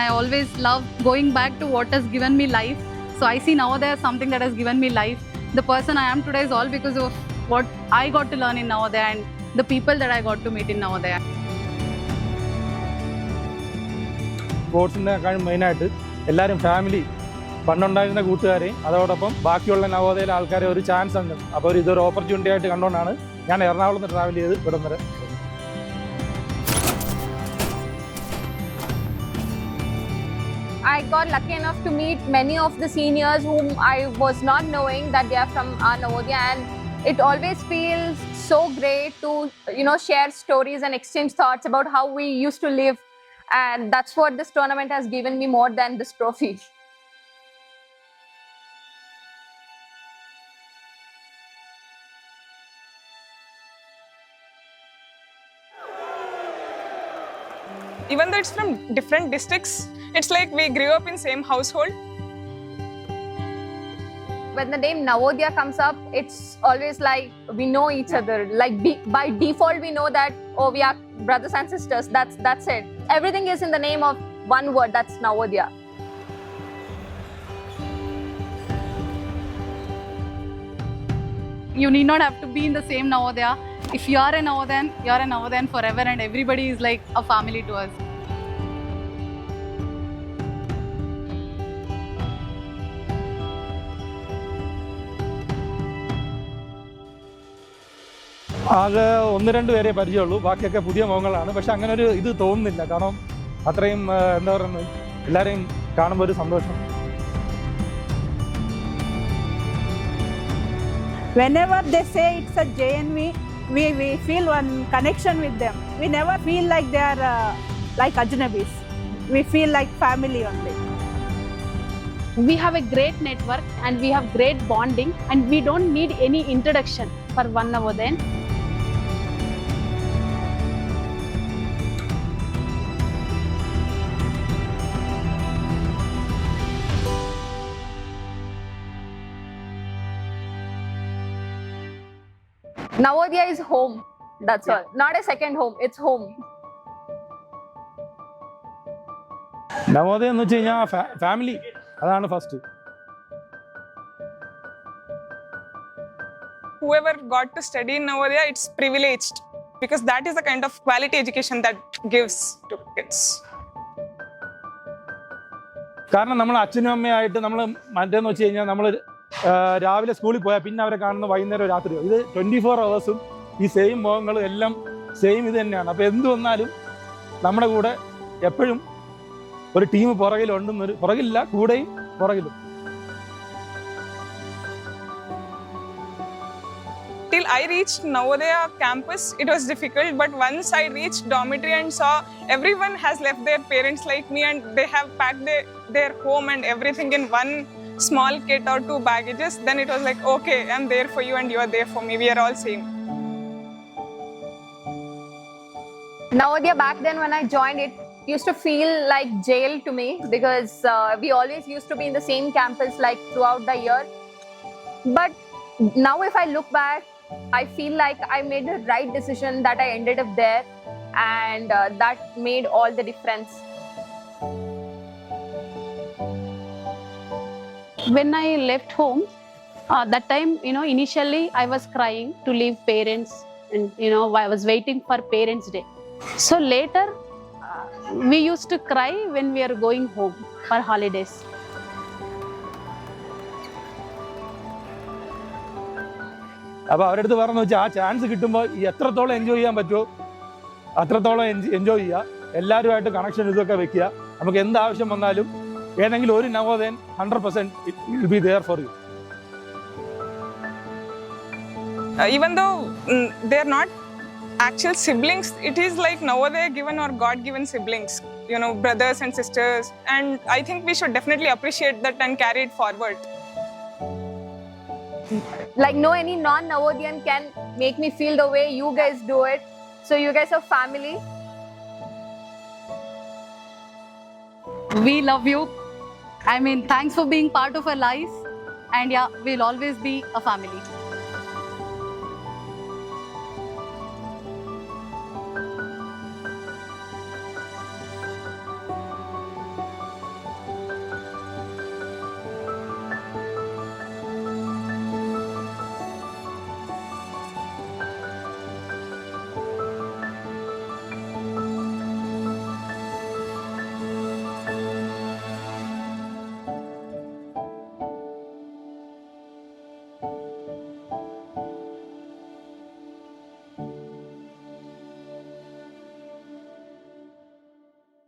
I always love going back to what has given me life. So I see Navodaya as something that has given me life. The person I am today is all because of what I got to learn in Navodaya and the people that I got to meet in Navodaya. സ്പോർട്സിനെക്കാളും മെയിനായിട്ട് എല്ലാവരും family പണ്ടുണ്ടായിരുന്ന കൂട്ടുകാരെയും അതോടൊപ്പം ബാക്കിയുള്ള നവോദയയിലെ ആൾക്കാരെ ഒരു chance ഉണ്ട്. അപ്പോൾ ഇതൊരു ഓപ്പർച്യൂണിറ്റി ആയിട്ട് കണ്ടുകൊണ്ടാണ് ഞാൻ എറണാകുളത്ത് നിന്ന് ട്രാവൽ ചെയ്ത് ഇവിടെ വരെ. I got lucky enough to meet many of the seniors whom I was not knowing that they are from our Navodaya, and it always feels so great to share stories and exchange thoughts about how we used to live, and that's what this tournament has given me more than this trophy. Even though it's from different districts, it's like we grew up in same household. When the name Navodaya comes up, it's always like we know each other. Like by default, we know that, oh, we are brothers and sisters. That's it. Everything is in the name of one word, that's Navodaya. You need not have to be in the same Navodaya. If you are a Navodayan, you are a Navodayan forever, and everybody is like a family to us. ആകെ 1-2 പേരെ പരിചയമുള്ളൂ, ബാക്കിയൊക്കെ പുതിയ മുഖങ്ങളാണ്. പക്ഷെ അങ്ങനെ ഒരു ഇത് തോന്നുന്നില്ല, കാരണം അത്രയും എന്താ പറയുന്നത്, എല്ലാവരെയും കാണുമ്പോൾ ഒരു സന്തോഷം. Whenever they say it's a JNV, we feel one connection with them. We never feel like they are like Ajnabis. We feel like family only. We have a great network and we have great bonding, and we don't need any introduction for one Navodayan. Navodaya is home. That's all. Not a second home. It's home. നവോദയം എന്ന് വെച്ച് കഴിഞ്ഞാൽ family, അതാണ് first. Whoever got to study in Navodaya, it's privileged because that is the kind of quality education that gives to kids. കാരണം നമ്മൾ അച്ഛനും അമ്മയായിട്ട് നമ്മൾ മറ്റേന്ന് വെച്ച് കഴിഞ്ഞാൽ നമ്മൾ രാവിലെ സ്കൂളിൽ പോയാൽ പിന്നെ അവരെ കാണുന്ന വൈകുന്നേരം രാത്രിയോ, ഇത് 24 hours ഈ സെയിം മുഖങ്ങളും എല്ലാം സെയിം ഇത് തന്നെയാണ്. അപ്പോൾ എന്ത് വന്നാലും നമ്മുടെ കൂടെ എപ്പോഴും ഒരു ടീം പുറകിലുണ്ടെന്നൊരു, പുറകില്ല കൂടെയും പുറകിലും. Till I reached Navodaya campus, it was difficult, but once I reached dormitory and saw everyone has left their parents like me and they have packed their home and everything in one small kit or 2 baggages, then it was like, okay, I'm there for you and you are there for me. We are all same. Navodaya back then when I joined, it used to feel like jail to me because we always used to be in the same campus like throughout the year. But now if I look back, I feel like I made the right decision that I ended up there, and that made all the difference. When I left home, that time, initially I was crying to leave parents, and I was waiting for Parents' Day. So later, we used to cry when we are going home for holidays. അപ്പോൾ അവരുടെ അടുത്ത് പറഞ്ഞു വെച്ചാൽ ആ chance കിട്ടുമ്പോൾ എത്രത്തോളം enjoy ചെയ്യാൻ പറ്റുമോ അത്രത്തോളം എൻജോയ് ചെയ്യുക, എല്ലാവരുമായിട്ട് കണക്ഷൻ ഇതൊക്കെ വെക്കുക. നമുക്ക് എന്ത് ആവശ്യം വന്നാലും ഏതെങ്കിലും ഒരു നവോദയൻ 100% it will be there for you. Even though they are not actual siblings, it is like Navodaya given or God given siblings, brothers and sisters, and I think we should definitely appreciate that and carry it forward. Like no any non-Navodian can make me feel the way you guys do it. So you guys are family. We love you. I mean, thanks for being part of our life. And yeah, we'll always be a family.